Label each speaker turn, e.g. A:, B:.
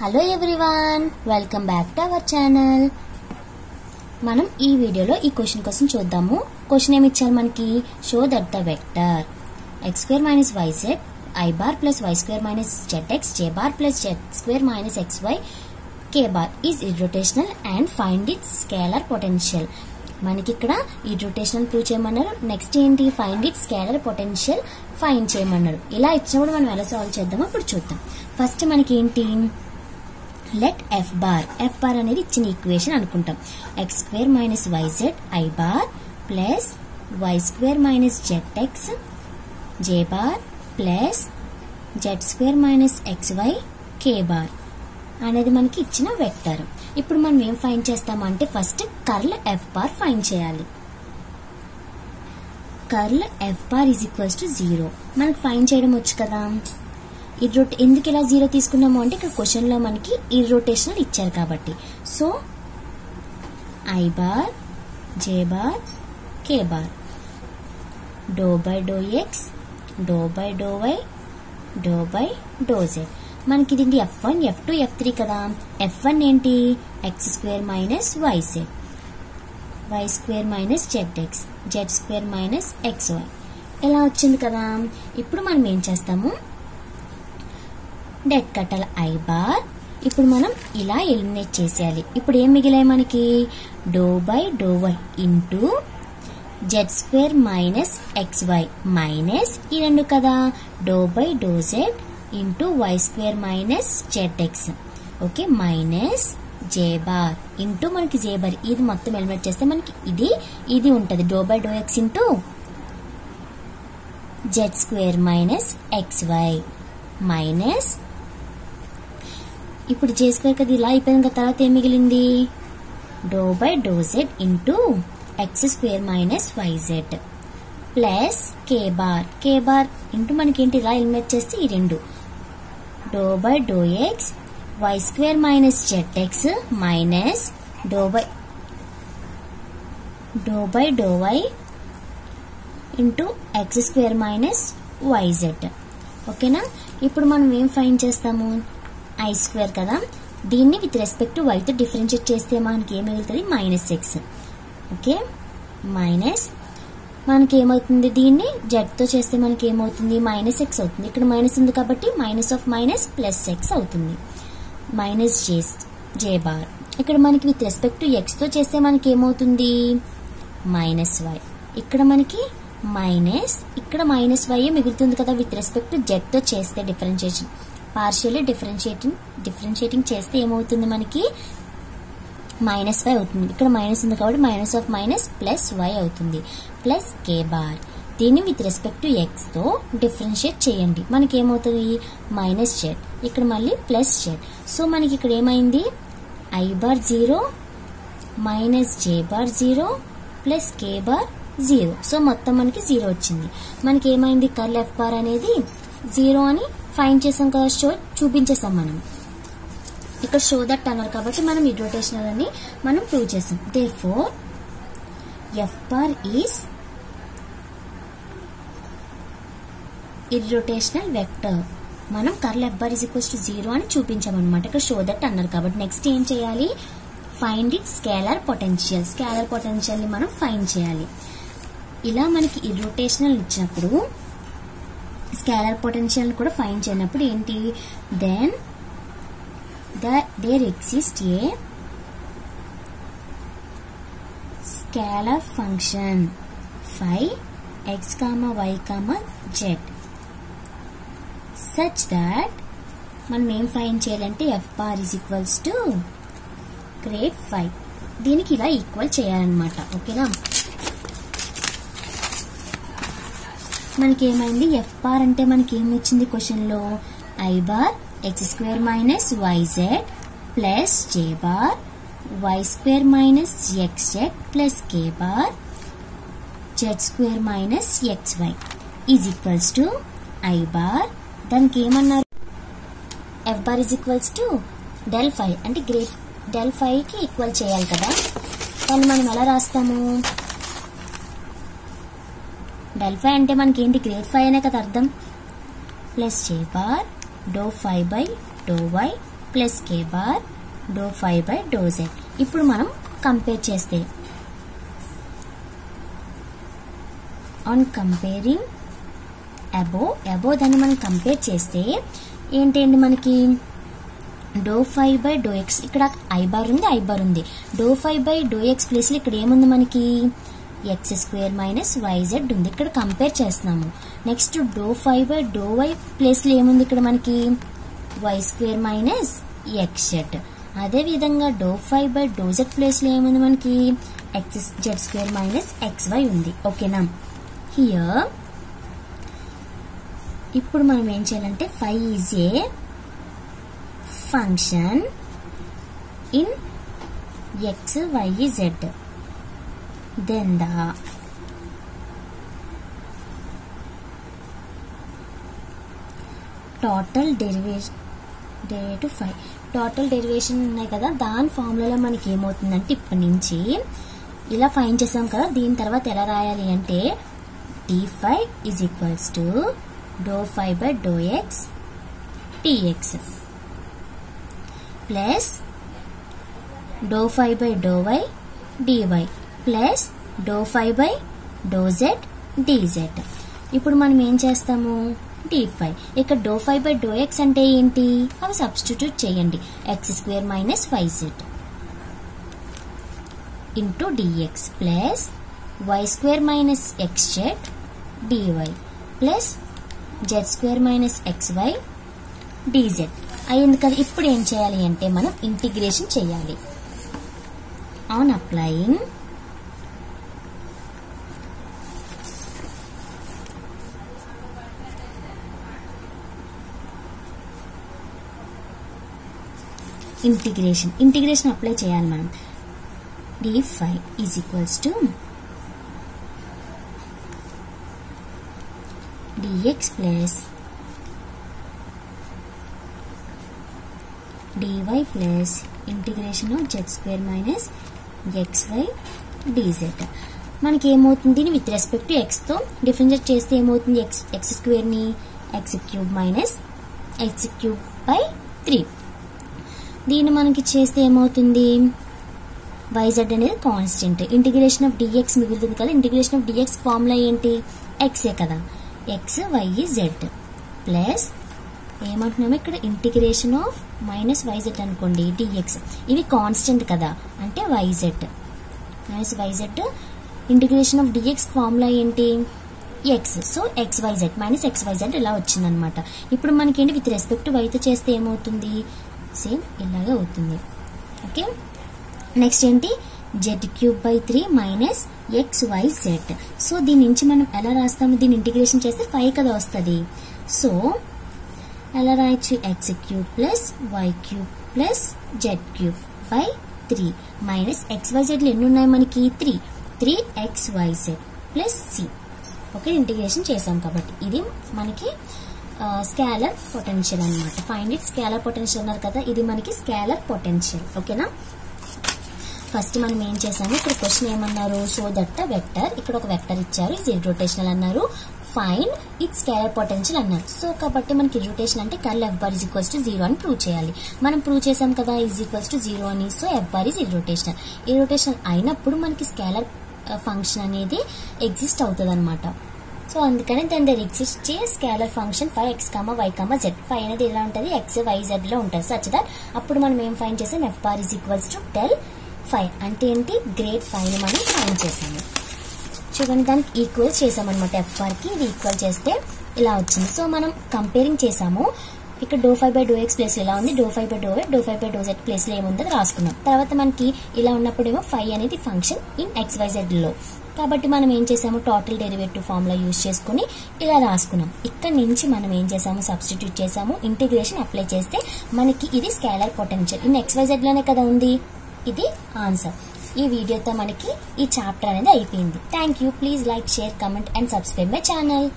A: Hello everyone, welcome back to our channel. మనం ఈ వీడియోలో ఈ క్వశ్చన్ కోసం చూద్దాము. క్వశ్చన్ ఏమి ఇచ్చారు మనకి? Show that the vector x square minus yz I bar plus y square minus zx j bar plus z square minus xy k bar is irrotational and find its scalar potential. మనకి ఇక్కడ irrotational prove చేయమన్నారు. Next ఏంటి? Find it scalar potential find చేయమన్నారు. ఇలా ఇచ్చినప్పుడు మనం ఎలా solve చేద్దామో ఇప్పుడు చూద్దాం. ఫస్ట్ మనకి ఏంటి? లెట్ ఎఫ్ బార్ అనేది ఇచ్చిన ఈక్వేషన్ అనుకుంటాం. x square minus yz I bar plus y square minus zx j bar plus z square minus xy k bar అనేది మనకి ఇచ్చిన వెక్టర్. ఇప్పుడు మనం ఏం ఫైండ్ చేస్తామంటే first curl f bar find చేయాలి. Curl f bar is equals to 0 మనకి find చేయడం వచ్చు కదా. ఎందుకు ఇలా 0 తీసుకున్నాము అంటే ఇక్కడ క్వశ్చన్ లో మనకి ఇర్రోటేషనల్ ఇచ్చారు కాబట్టి. So i bar j bar k bar dou by do x dou by do y dou by do z. మనకి ఇది F1 F2 F3 కదా. F1 ఏంటి? x square minus yz y square minus zx z square minus xy ఇలా వచ్చింది కదా. ఇప్పుడు మనం ఏం చేస్తాము? డెట్ కట్టాలి ఐ బార్. ఇప్పుడు మనం ఇలా ఎలిమినేట్ చేసేయాలి. ఇప్పుడు ఏం మిగిలాయి మనకి? Dou by do y into z square minus xy minus ఈ రెండు కదా dou by do z into y square minus zx okay minus j bar into మనకి జే బార్. ఇది మొత్తం ఎలిమినేట్ చేస్తే మనకి ఇది ఉంటది. Dou by do x into z square minus xy minus ఇప్పుడు జే స్క్వేర్ కదా ఇలా అయిపోయింది కదా. తర్వాత ఏం మిగిలింది? Dou by do z into x square minus y z plus k bar into మనకి ఏంటి? ఇలా ఎలిమినేట్ చేస్తే ఈ రెండు dou by do x y square minus z x minus dou by do y into x square minus y z. ఓకేనా? ఇప్పుడు మనం ఏం ఫైండ్ చేస్తాము? ఐ స్క్వేర్ కదా. దీన్ని విత్ రెస్పెక్ట్ టు వైతో డిఫరెన్షియేట్ చేస్తే మనకి ఏం మిగులుతుంది? Minus X. ఓకే మైనస్ మనకి ఏమవుతుంది? దీన్ని జెడ్ తో చేస్తే మనకి ఏమవుతుంది? మైనస్ ఎక్స్ అవుతుంది. ఇక్కడ మైనస్ ఉంది కాబట్టి minus of minus plus X అవుతుంది. Minus j bar. ఇక్కడ మనకి విత్ రెస్పెక్ట్ టు ఎక్స్ తో చేస్తే మనకి ఏమవుతుంది? Minus y. ఇక్కడ మనకి మైనస్ ఇక్కడ మైనస్ వై మిగులుతుంది కదా. విత్ రెస్పెక్ట్ టు జెడ్ తో చేస్తే డిఫరెన్షియేషన్ పార్షియల్లీ డిఫరెన్షియేటింగ్ చేస్తే ఏమవుతుంది? మనకి మైనస్ వై అవుతుంది. ఇక్కడ మైనస్ ఉంది కాబట్టి minus of minus plus y అవుతుంది ప్లస్ కే బార్. దీన్ని విత్ రెస్పెక్ట్ టు ఎక్స్ తో డిఫరెన్షియేట్ చేయండి. మనకి ఏమవుతుంది? Minus z. ఇక్కడ మళ్ళీ ప్లస్ జెడ్. సో మనకి ఇక్కడ ఏమైంది? I bar 0 minus j bar 0 plus k bar 0. So మొత్తం మనకి 0 వచ్చింది. మనకి ఏమైంది? కర్ల్ ఎఫ్ బార్ అనేది 0 అని ఫైండ్ చేసాం కదా. షో చూపించేసాం మనం. ఇక్కడ షో దట్ అన్నారు కాబట్టి మనం ఇర్రోటేషనల్ అని మనం ప్రూవ్ చేసాం. Therefore f bar is irrotational vector. మనం curl f bar is equals to 0 అని చూపించామన్నమాట. ఇక్కడ షో దట్ అన్నారు కాబట్టి నెక్స్ట్ ఏం చేయాలి? Find it scalar potential. Scalar potential ని మనం ఫైండ్ చేయాలి. ఇలా మనకి ఇర్రోటేషనల్ ఇచ్చినప్పుడు స్కేలర్ పొటెన్షియల్ కూడా ఫైండ్ చేయనప్పుడు ఏంటి? Then there exists a scalar function phi x comma y comma z such that మనం ఏం ఫైండ్ చేయాలంటే F bar is equals to grade phi. దీనికి ఇలా ఈక్వల్ చేయాలన్నమాట. ఓకేనా? మనకి ఏమైంది? ఎఫ్ బార్ అంటే మనకి ఏమి వచ్చింది క్వశ్చన్ లో? I bar x square minus yz plus j bar y square minus xz plus k bar z square minus xy is equals to I bar. దానికి ఏమన్నారు? f bar is equals to del phi అంటే grade del phi కి equal చేయాలి కదా. దాన్ని మనం ఎలా రాస్తాము? del phi అంటే మనకి ఏంటి? గ్రేడ్ phi అనే కదా అర్థం. Plus j bar dou phi by dou y plus k bar dou phi by do z. ఇప్పుడు మనం కంపేర్ చేస్తే ఆన్ కంపేరింగ్ అబో దాన్ని మనం కంపేర్ చేస్తే ఏంటండి మనకి dou phi by do x, ఇక్కడ ఐ బార్ ఉంది. Do phi by do x place లో ఇక్కడ ఏముంది మనకి ఎక్స్ స్క్వేర్ మైనస్ వైజెడ్ ఉంది. ఇక్కడ కంపేర్ చేస్తున్నాము. Next dou phi by do y place లో ఏముంది ఇక్కడ మనకి y square minus x z. అదే విధంగా dou phi by do z place లో ఏముంది మనకి x z square minus x y ఉంది. ఓకేనా. హియర్ ఇప్పుడు మనం ఏం చేయాలంటే phi is a function in x y z, then the total derivative phi. Total derivation ఉన్నాయి కదా, దాని ఫార్ములాలో మనకి ఏమవుతుందంటే ఇప్పటి నుంచి ఇలా ఫైండ్ చేసాం కదా, దీని తర్వాత ఎలా రాయాలి అంటే d5 is equals to do phi by do x dx plus do phi by do y dy plus do phi by do z dz. ఇప్పుడు మనం ఏం చేస్తాము d5, ఇక్కడ do phi by do x అంటే ఏంటి, అవి సబ్స్టిట్యూట్ చేయండి. X square minus y z into dx plus y square minus x z dy plus z square minus x y dz అయ్యింది కదా. ఇప్పుడు ఏం చేయాలి అంటే మనం ఇంటిగ్రేషన్ చేయాలి. ఆన్ అప్లయింగ్ ఇంటిగ్రేషన్ అప్లై చేయాలి మనం. d5 is equals to dx plus dy plus integration of z square minus x y dz. మనకి ఏమవుతుంది, దీన్ని విత్ రెస్పెక్ట్ టు ఎక్స్ తో డిఫరెన్షియేట్ చేస్తే ఏమవుతుంది, ఎక్స్ స్క్వేర్ ని x cube minus x cube by 3. దీన్ని మనకి చేస్తే ఏమవుతుంది వైజెడ్ అనేది కాన్స్టెంట్. ఇంటిగ్రేషన్ ఆఫ్ డిఎక్స్ మిగులుతుంది కదా, ఇంటిగ్రేషన్ ఆఫ్ డిఎక్స్ ఫార్ములా ఏంటి ఎక్సే కదా, ఎక్స్ వై జెడ్ ప్లస్ ఏమంటున్నాము ఇక్కడ ఇంటిగ్రేషన్ ఆఫ్ మైనస్ వైజెడ్ అనుకోండి డిఎక్స్, ఇవి కాన్స్టెంట్ కదా అంటే y z minus y z. Integration of d x formula ఏంటి x, so x y z minus x y z ఇలా వచ్చిందనమాట. ఇప్పుడు మనకేంటి విత్ రెస్పెక్ట్ టు వైతో చేస్తే ఏమవుతుంది సేమ్ ఇలాగే అవుతుంది. ఓకే. నెక్స్ట్ ఏంటి z cube by 3 minus x y z. So దీని నుంచి మనం ఎలా రాస్తాము, దీని ఇంటిగ్రేషన్ చేస్తే 5 కదా వస్తుంది. సో ఎలా రాయొచ్చు x cube plus y cube plus z cube by 3 minus x y జెడ్లు ఎన్ని ఉన్నాయి మనకి 3 x y z plus c. Okay, integration చేసాం కాబట్టి ఇది మనకి స్కేలర్ పొటెన్షియల్ అన్నమాట. ఫైండ్ ఇట్ స్కేలర్ పొటెన్షియల్ అన్నారు కదా, ఇది మనకి స్కేలర్ పొటెన్షియల్. ఓకేనా. ఫస్ట్ మనం ఏం చేసాము, ఇక్కడ క్వశ్చన్ ఏమన్నారు, షో దట్ ద వెక్టర్, ఇక్కడ ఒక వెక్టర్ ఇచ్చారు, ఇది ఇర్రోటేషనల్ అన్నారు, ఫైండ్ ఇట్ స్కేలర్ పొటెన్షియల్ అన్నారు. సో కాబట్టి మనకి ఇర్రోటేషన్ అంటే curl f bar is equals to 0 అని ప్రూవ్ చేయాలి. మనం ప్రూవ్ చేసాం కదా ఇజ్ ఈక్వల్స్ టు 0 అని. So F bar is irrotational. Irrotational అయినప్పుడు మనకి స్కేలర్ ఫంక్షన్ అనేది ఎగ్జిస్ట్ అవుతుంది అనమాట. సో అందుకని దాని దగ్గర ఎగ్జిస్ట్ చే scalar function phi x comma y comma z. Phi అనేది ఎలా ఉంటుంది ఎక్స్ వై జెడ్ లో ఉంటుంది. సచ్ దట్ అప్పుడు మనం ఏం ఫైండ్ చేసాం f bar is equals to del phi అంటే ఏంటి గ్రేడ్ ఫై ని మనం ఫైండ్ చేసాము. చూడండి దానికి ఈక్వల్ చేసామన్నమాట ఎఫ్ బార్ కి, ఇది ఈక్వల్ చేస్తే ఇలా వచ్చింది. సో మనం కంపేరింగ్ చేసాము. ఇక్కడ do phi by do x place ఇలా ఉంది, do phi by do y, do phi by do z place లో ఏముందో రాసుకున్నాం. తర్వాత మనకి ఇలా ఉన్నప్పుడేమో ఫై అనేది function in x y z లో, కాబట్టి మనం ఏం చేసాము టోటల్ డెరివేటివ్ ఫార్ములా యూజ్ చేసుకుని ఇలా రాసుకున్నాం. ఇక్కడ నుంచి మనం ఏం చేసాము సబ్స్టిట్యూట్ చేసాము, ఇంటిగ్రేషన్ అప్లై చేస్తే మనకి ఇది scalar potential in x y z లోనే కదా ఉంది. ఇది ఆన్సర్. ఈ వీడియోతో మనకి ఈ చాప్టర్ అనేది అయిపోయింది. Thank you. Please like, share, comment and subscribe my channel.